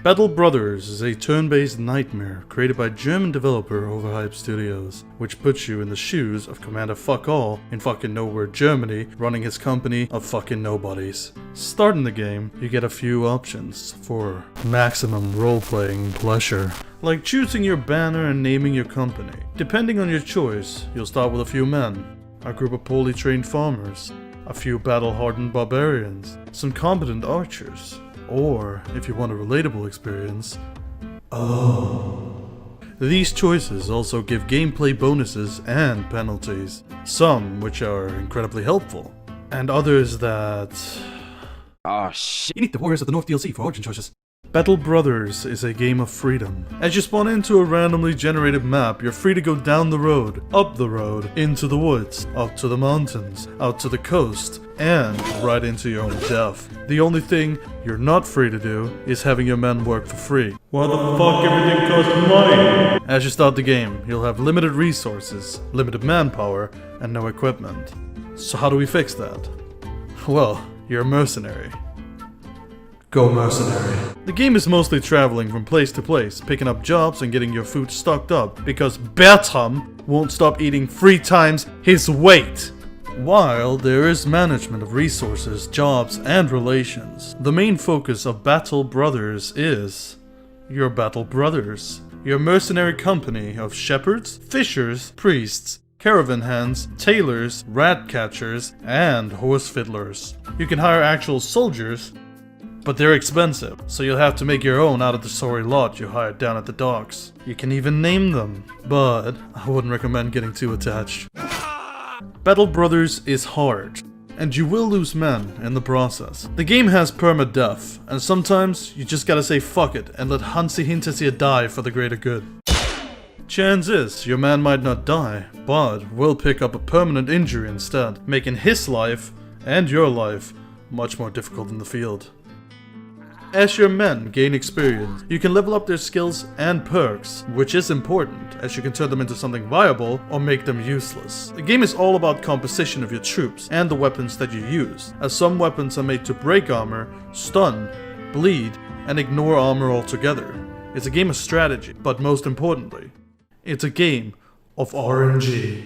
Battle Brothers is a turn-based nightmare created by German developer Overhyped Studios, which puts you in the shoes of Commander Fuck All in fucking nowhere Germany, running his company of fucking nobodies. Starting the game, you get a few options for maximum role-playing pleasure, like choosing your banner and naming your company. Depending on your choice, you'll start with a few men, a group of poorly trained farmers, a few battle-hardened barbarians, some competent archers, or, if you want a relatable experience, These choices also give gameplay bonuses and penalties, some which are incredibly helpful, and others that... Oh shit. You need the Warriors of the North DLC for origin choices. Battle Brothers is a game of freedom. As you spawn into a randomly generated map, you're free to go down the road, up the road, into the woods, up to the mountains, out to the coast, and right into your own death. The only thing you're not free to do is having your men work for free. Why the fuck everything costs money? As you start the game, you'll have limited resources, limited manpower, and no equipment. So how do we fix that? Well, you're a mercenary. Go mercenary. The game is mostly traveling from place to place, picking up jobs and getting your food stocked up, because Bertram won't stop eating 3 times his weight. While there is management of resources, jobs, and relations, the main focus of Battle Brothers is your Battle Brothers, your mercenary company of shepherds, fishers, priests, caravan hands, tailors, rat catchers, and horse fiddlers. You can hire actual soldiers, but they're expensive, so you'll have to make your own out of the sorry lot you hired down at the docks. You can even name them, but I wouldn't recommend getting too attached. Battle Brothers is hard, and you will lose men in the process. The game has permadeath, and sometimes you just gotta say fuck it and let Hansi Hinterseer die for the greater good. Chance is your man might not die, but will pick up a permanent injury instead, making his life and your life much more difficult in the field. As your men gain experience, you can level up their skills and perks, which is important, as you can turn them into something viable or make them useless. The game is all about composition of your troops and the weapons that you use, as some weapons are made to break armor, stun, bleed, and ignore armor altogether. It's a game of strategy, but most importantly, it's a game of RNG.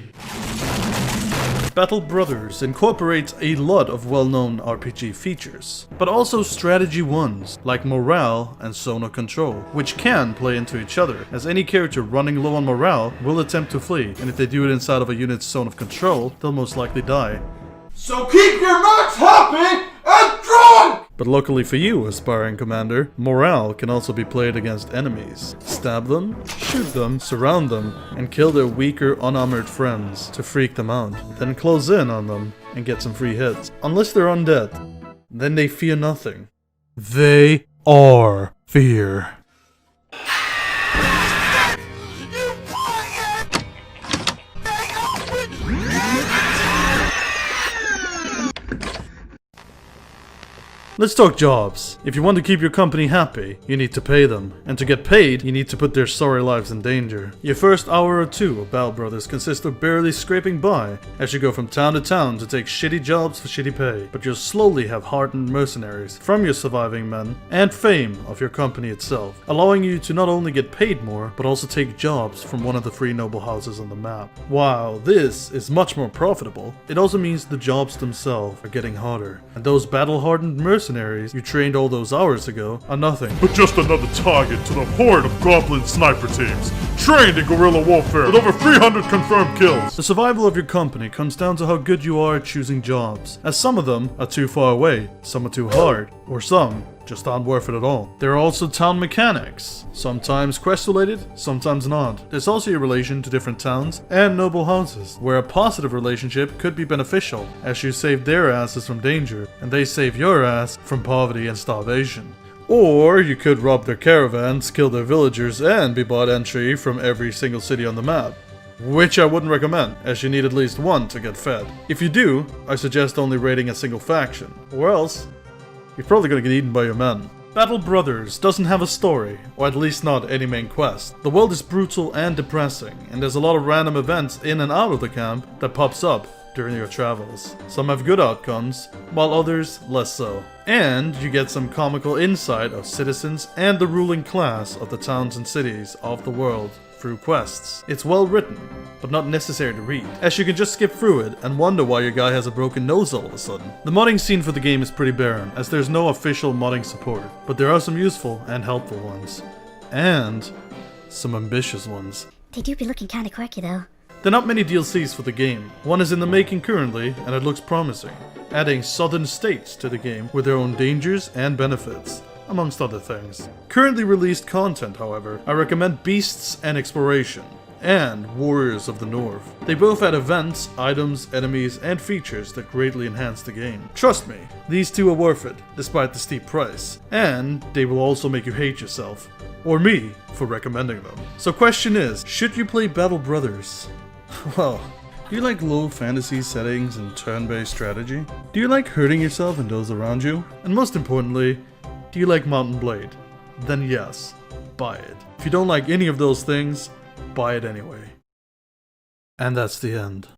Battle Brothers incorporates a lot of well-known RPG features, but also strategy ones, like morale and zone of control, which can play into each other, as any character running low on morale will attempt to flee, and if they do it inside of a unit's zone of control, they'll most likely die. So keep your max happy and drunk! But luckily for you, aspiring commander, morale can also be played against enemies. Stab them, shoot them, surround them, and kill their weaker, unarmored friends to freak them out. Then close in on them and get some free hits. Unless they're undead, then they fear nothing. They are fear. Let's talk jobs. If you want to keep your company happy, you need to pay them. And to get paid, you need to put their sorry lives in danger. Your first hour or two of Battle Brothers consists of barely scraping by, as you go from town to town to take shitty jobs for shitty pay. But you'll slowly have hardened mercenaries from your surviving men, and fame of your company itself, allowing you to not only get paid more, but also take jobs from one of the 3 noble houses on the map. While this is much more profitable, it also means the jobs themselves are getting harder, and those battle-hardened mercenaries you trained all those hours ago are nothing but just another target to the horde of goblin sniper teams, trained in guerrilla warfare with over 300 confirmed kills. The survival of your company comes down to how good you are at choosing jobs, as some of them are too far away, some are too hard, or some just aren't worth it at all. There are also town mechanics, sometimes quest related, sometimes not. There's also your relation to different towns and noble houses, where a positive relationship could be beneficial, as you save their asses from danger, and they save your ass from poverty and starvation. Or you could rob their caravans, kill their villagers, and be bought entry from every single city on the map. which I wouldn't recommend, as you need at least one to get fed. If you do, I suggest only raiding a single faction, or else you're probably gonna get eaten by your men. Battle Brothers doesn't have a story, or at least not any main quest. The world is brutal and depressing, and there's a lot of random events in and out of the camp that pops up during your travels. Some have good outcomes, while others less so. And you get some comical insight of citizens and the ruling class of the towns and cities of the world through quests. It's well written, but not necessary to read, as you can just skip through it and wonder why your guy has a broken nose all of a sudden. The modding scene for the game is pretty barren, as there's no official modding support, but there are some useful and helpful ones. And some ambitious ones. They do be looking kinda quirky though. There are not many DLCs for the game. One is in the making currently, and it looks promising, adding southern states to the game with their own dangers and benefits, amongst other things. Currently released content, however, I recommend Beasts and Exploration, and Warriors of the North. They both add events, items, enemies, and features that greatly enhance the game. Trust me, these two are worth it, despite the steep price. And they will also make you hate yourself, or me, for recommending them. So question is, should you play Battle Brothers? Well, do you like low fantasy settings and turn-based strategy? Do you like hurting yourself and those around you? And most importantly, do you like Mountain Blade? Then yes, buy it. If you don't like any of those things, buy it anyway. And that's the end.